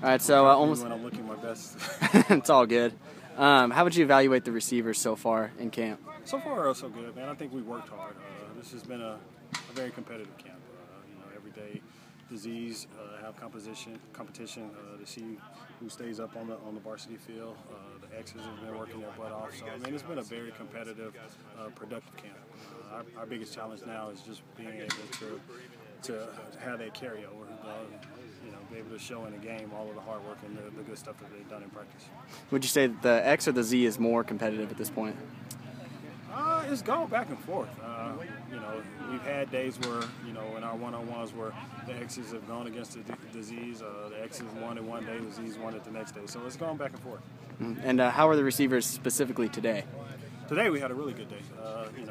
All right, so almost when I'm looking my best. it's all good. How would you evaluate the receivers so far in camp? So far, so good, man. I think we worked hard. This has been a very competitive camp. Every day, disease, have competition to see who stays up on the varsity field. The X's have been working their butt off. So I mean, it's been a very competitive, productive camp. Our biggest challenge now is just being able to have that carryover. Be able to show in a game all of the hard work and the good stuff that they've done in practice. Would you say the X or the Z is more competitive at this point? It's gone back and forth. We've had days where, in our one-on-ones where the X's have gone against the Z's. The X's won it one day, the Z's won it the next day. So it's gone back and forth. And how are the receivers specifically today? Today we had a really good day.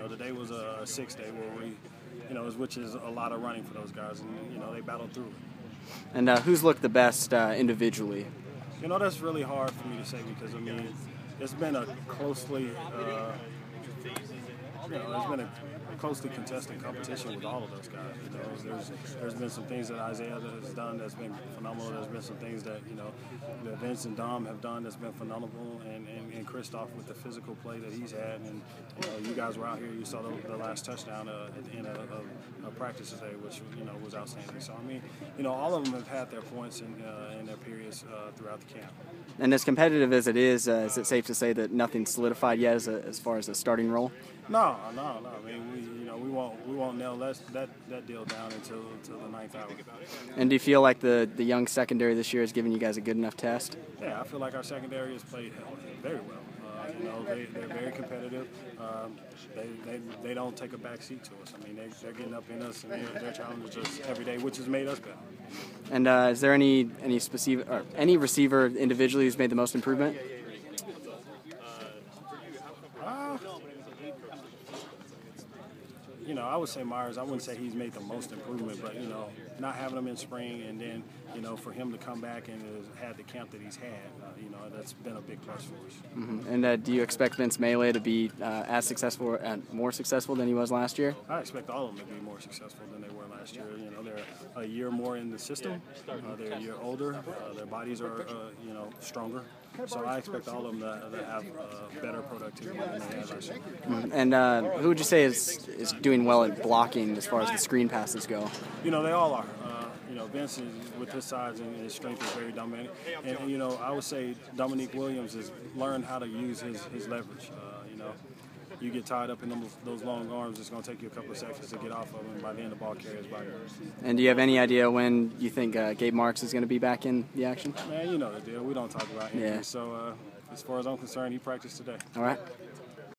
Today was a 6-day where we, which is a lot of running for those guys, and, they battled through it. And who's looked the best individually? That's really hard for me to say because, it's been a closely contested competition with all of those guys. There's been some things that Isaiah has done that's been phenomenal. There's been some things that that Vince and Dom have done that's been phenomenal, and Christoph with the physical play that he's had, and you guys were out here. You saw the last touchdown at the end of practice today, which was outstanding. So all of them have had their points in their periods throughout the camp. And as competitive as it is it safe to say that nothing's solidified yet as far as the starting role? No. We won't nail that deal down until the ninth hour. And do you feel like the young secondary this year has given you guys a good enough test? Yeah, I feel like our secondary has played very well. They're very competitive. They don't take a back seat to us. They're getting up in us, and they're challenging us every day, which has made us better. And is there any specific or any receiver individually who's made the most improvement? I would say Myers. I wouldn't say he's made the most improvement, but not having him in spring and then for him to come back and had the camp that he's had, that's been a big plus for us. Mm-hmm. And do you expect Vince Melee to be as successful and more successful than he was last year? I expect all of them to be more successful than they were last year. They're a year more in the system. They're a year older. Their bodies are stronger. So I expect all of them to have better productivity than they had last year. Mm-hmm. And who would you say is doing well at blocking as far as the screen passes go? They all are. Vince is, with his size and his strength, is very dominant. And I would say Dominique Williams has learned how to use his leverage. You get tied up in those long arms, it's going to take you a couple of seconds to get off of them. By then, the ball carries by you. And do you have any idea when you think Gabe Marks is going to be back in the action? Man, you know the deal. We don't talk about injuries. Yeah. So as far as I'm concerned, he practiced today. All right.